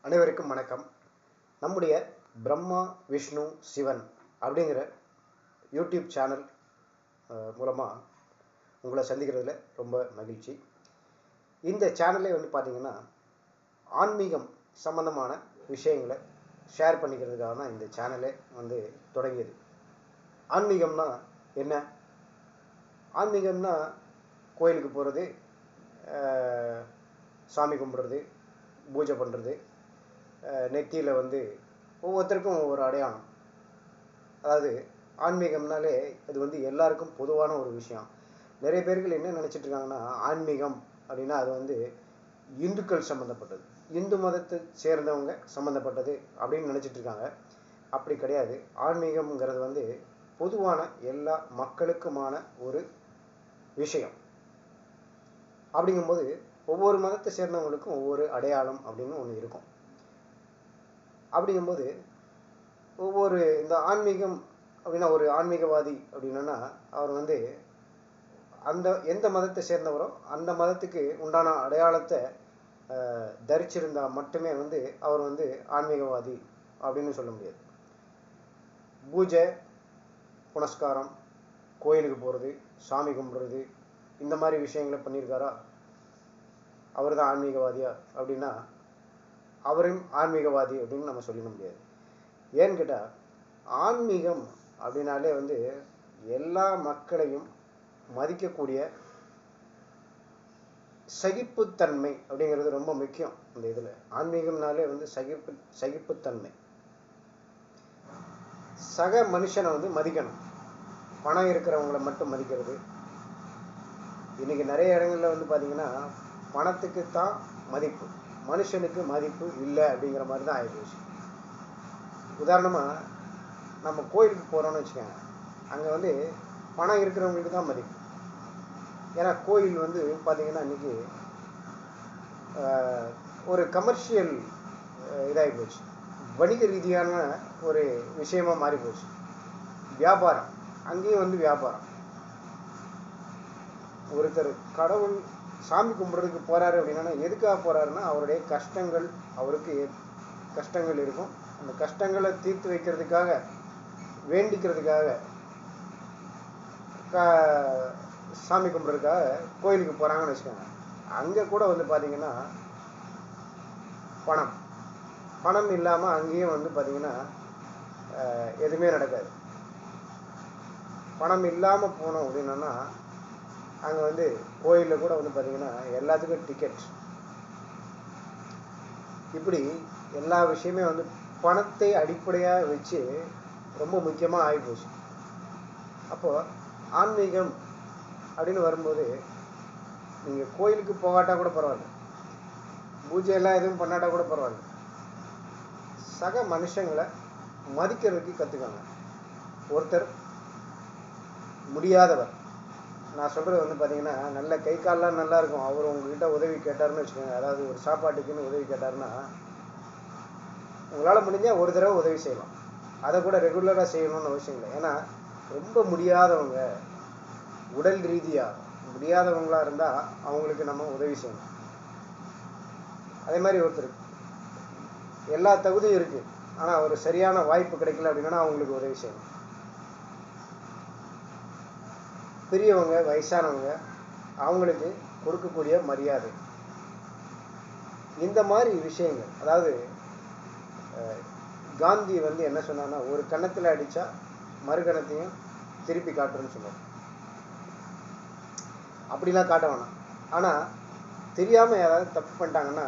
அனைவருக்கும் வணக்கம். நம்முடைய பிரம்மா விஷ்ணு சிவன் அப்படிங்கிற யூடியூப் சேனல் மூலமாக உங்களை சந்திக்கிறதுல ரொம்ப மகிழ்ச்சி. இந்த சேனலே பார்த்தீங்கன்னா ஆன்மீகம் சம்பந்தமான விஷயங்களை ஷேர் பண்ணிக்கிறதுக்காக தான் இந்த சேனலே தொடங்கியது. ஆன்மீகம்னா என்ன? ஆன்மீகம்னா கோயிலுக்கு போகிறது, சாமி கும்பிட்றது, பூஜை பண்ணுறது, நெத்தியில் ஒவ்வொருத்தருக்கும் ஒவ்வொரு அடையாளம். அதாவது ஆன்மீகம்னாலே அது எல்லாருக்கும் பொதுவான ஒரு விஷயம். நிறைய பேர்கள் என்ன நினச்சிட்டு இருக்காங்கன்னா, ஆன்மீகம் அப்படின்னா அது இந்துக்கள் சம்மந்தப்பட்டது, இந்து மதத்தை சேர்ந்தவங்க சம்மந்தப்பட்டது அப்படின்னு நினச்சிட்டு இருக்காங்க. அப்படி கிடையாது. ஆன்மீகம்ங்கிறது பொதுவான எல்லா மக்களுக்குமான ஒரு விஷயம். அப்படிங்கும்போது ஒவ்வொரு மதத்தை சேர்ந்தவங்களுக்கும் ஒவ்வொரு அடையாளம் அப்படின்னு ஒன்று இருக்கும். அப்படிங்கும்போது ஒவ்வொரு இந்த ஆன்மீகம் அப்படின்னா ஒரு ஆன்மீகவாதி அப்படின்னா அவர் அந்த எந்த மதத்தை சேர்ந்தவரோ அந்த மதத்துக்கு உண்டான அடையாளத்தை தரிச்சிருந்தால் மட்டுமே அவர் ஆன்மீகவாதி அப்படின்னு சொல்ல முடியாது. பூஜை புனஸ்காரம், கோயிலுக்கு போகிறது, சாமி கும்பிட்றது, இந்த மாதிரி விஷயங்களை பண்ணியிருக்காரா அவர் தான் ஆன்மீகவாதியா அப்படின்னா அவரும் ஆன்மீகவாதி அப்படின்னு நம்ம சொல்லிட முடியாது. ஏன்னு கேட்டால் ஆன்மீகம் அப்படின்னாலே எல்லா மக்களையும் மதிக்கக்கூடிய சகிப்புத்தன்மை அப்படிங்கிறது ரொம்ப முக்கியம். இந்த இதில் ஆன்மீகம்னாலே சகிப்புத்தன்மை. சக மனுஷனை மதிக்கணும். பணம் இருக்கிறவங்களை மட்டும் மதிக்கிறது. இன்னைக்கு நிறைய இடங்கள்ல பார்த்தீங்கன்னா பணத்துக்கு தான் மதிப்பு, மனுஷனுக்கு மதிப்பு இல்லை அப்படிங்கிற மாதிரி தான் ஆகிப்போச்சு. உதாரணமாக நம்ம கோயிலுக்கு போகிறோன்னு வச்சுக்கோங்க, அங்கே பணம் இருக்கிறவங்களுக்கு தான் மதிப்பு. ஏன்னா கோயில் பார்த்தீங்கன்னா இன்றைக்கி ஒரு கமர்ஷியல் இதாகி போச்சு, வணிக ரீதியான ஒரு விஷயமாக மாறி போச்சு. வியாபாரம், அங்கேயும் வியாபாரம். ஒருத்தர் கடவுள் சாமி கும்பிட்றதுக்கு போகிறாரு அப்படின்னா எதுக்காக போகிறாருன்னா அவருடைய கஷ்டங்கள், அவருக்கு கஷ்டங்கள் இருக்கும், அந்த கஷ்டங்களை தீர்த்து வைக்கிறதுக்காக, வேண்டிக்கிறதுக்காக சாமி கும்பிட்றதுக்காக கோயிலுக்கு போகிறாங்கன்னு வச்சுக்கோங்க. அங்கே கூட பார்த்தீங்கன்னா பணம் இல்லாமல் அங்கேயும் பார்த்தீங்கன்னா எதுவுமே நடக்காது. பணம் இல்லாமல் போனோம் அப்படின்னா அங்கே கோயிலில் கூட பார்த்தீங்கன்னா எல்லாத்துக்கும் டிக்கெட். இப்படி எல்லா விஷயமே பணத்தை அடிப்படையாக வச்சு ரொம்ப முக்கியமாக ஆகிப்போச்சு. அப்போது ஆன்மீகம் அப்படின்னு வரும்போது நீங்கள் கோயிலுக்கு போகாட்டா கூட பரவாயில்ல, பூஜையெல்லாம் எதுவும் பண்ணாட்டா கூட பரவாயில்ல, சக மனுஷங்களை மதிக்கிறதுக்கு கற்றுக்காங்க. ஒருத்தர் முடியாதவர், நான் சொல்கிறது பார்த்தீங்கன்னா நல்ல கை காலெலாம் நல்லா இருக்கும், அவர் உங்ககிட்ட உதவி கேட்டாருன்னு வச்சுக்கோங்க. அதாவது ஒரு சாப்பாட்டுக்குன்னு உதவி கேட்டாருன்னா உங்களால் முடிஞ்சால் ஒரு தடவை உதவி செய்யலாம், அதை கூட ரெகுலராக செய்யணும்னு அவசியம் இல்லை. ஏன்னா ரொம்ப முடியாதவங்க, உடல் ரீதியாக முடியாதவங்களாக இருந்தால் அவங்களுக்கு நம்ம உதவி செய்யணும். அதே மாதிரி ஒருத்தர் எல்லா தகுதியும் இருக்குது, ஆனால் ஒரு சரியான வாய்ப்பு கிடைக்கல அப்படின்னா அவங்களுக்கு உதவி செய்யணும். பெரியவங்க, வயசானவங்க, அவங்களுக்கு கொடுக்கக்கூடிய மரியாதை, இந்த மாதிரி விஷயங்கள். அதாவது காந்தி என்ன சொன்னான்னா, ஒரு கன்னத்தில் அடித்தா மறுகணத்தையும் திருப்பி காட்டுறேன்னு சொல்லுவார். அப்படிலாம் காட்ட வேணாம். ஆனால் தெரியாமல் யாராவது தப்பு பண்ணிட்டாங்கன்னா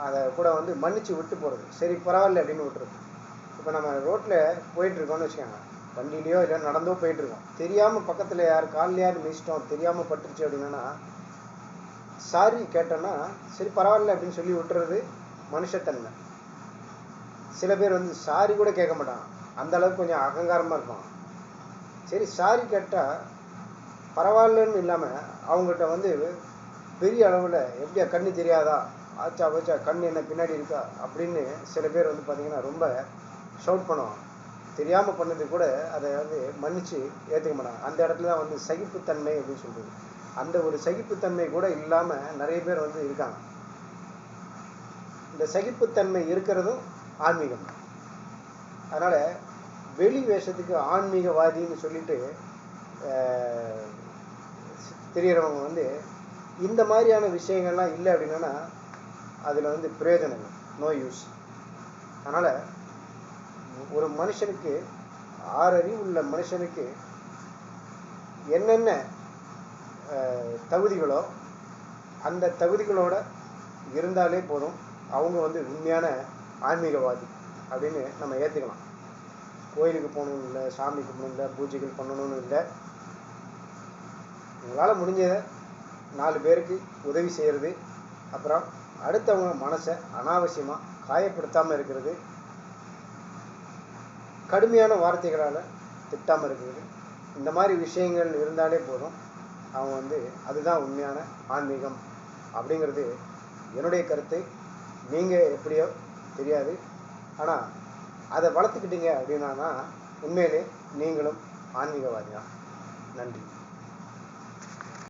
அதை கூட மன்னிச்சு விட்டு போகிறது, சரி பரவாயில்ல அப்படின்னு விட்டுறது. இப்போ நம்ம ரோட்டில் போயிட்டுருக்கோம்னு வச்சுக்கோங்க, வண்டியிலையோ இல்லை நடந்தோ போயிட்டுருக்கோம், தெரியாமல் பக்கத்தில் யார் கால்லையாவது மிதிச்சிட்டோம், தெரியாமல் பட்டுருச்சு அப்படின்னா சாரி கேட்டோன்னா சரி பரவாயில்ல அப்படின்னு சொல்லி விட்டுறது மனுஷத்தன்மை. சில பேர் சாரி கூட கேட்க மாட்டாங்க, அந்த அளவுக்கு கொஞ்சம் அகங்காரமாக இருப்பாங்க. சரி சாரி கேட்டால் பரவாயில்லன்னு இல்லாமல் அவங்ககிட்ட பெரிய அளவில் எப்படியா கண்ணு தெரியாதா, ஆச்சா வச்சா கண் என்ன பின்னாடி இருக்கா அப்படின்னு சில பேர் பார்த்தீங்கன்னா ரொம்ப ஷவுட் பண்ணுவாங்க. தெரியாமல் பண்ணது கூட அதை மன்னிச்சு ஏற்றுக்க மாட்டாங்க. அந்த இடத்துல தான் சகிப்புத்தன்மை அப்படின்னு சொல்கிறது. அந்த ஒரு சகிப்புத்தன்மை கூட இல்லாமல் நிறைய பேர் இருக்காங்க. இந்த சகிப்புத்தன்மை இருக்கிறதும் ஆன்மீகம். அதனால் வெளி வேஷத்துக்கு ஆன்மீகவாதின்னு சொல்லிட்டு தெரியறவங்க வந்து இந்த மாதிரியான விஷயங்கள்லாம் இல்லை அப்படின்னா அதில் வந்து பிரயோஜனம் இல்லை, நோ யூஸ். அதனால் ஒரு மனுஷனுக்கு 6 அறிவு உள்ள மனுஷனுக்கு என்னென்ன தகுதிகளோ அந்த தகுதிகளோட இருந்தாலே போதும், அவங்க வந்து உண்மையான ஆன்மீகவாதி அப்படின்னு நம்ம ஏற்றுக்கலாம். கோயிலுக்கு போகணும்னு இல்லை, சாமி கும்பிடணும் இல்லை, பூஜைகள் பண்ணணும்னு இல்லை. உங்களால் முடிஞ்சதை 4 பேருக்கு உதவி செய்கிறது, அப்புறம் அடுத்தவங்க மனசை அனாவசியமாக காயப்படுத்தாமல் இருக்கிறது, கடுமையான வார்த்தைகளால் திட்டாமல் இருக்கிறது, இந்த மாதிரி விஷயங்கள் இருந்தாலே போதும், அவங்க வந்து அதுதான் உண்மையான ஆன்மீகம் அப்படிங்கிறது என்னுடைய கருத்து. நீங்கள் எப்படியோ தெரியாது, ஆனால் அதை வளர்த்துக்கிட்டீங்க அப்படின்னா உண்மையிலே நீங்களும் ஆன்மீகவாதி தான். நன்றி.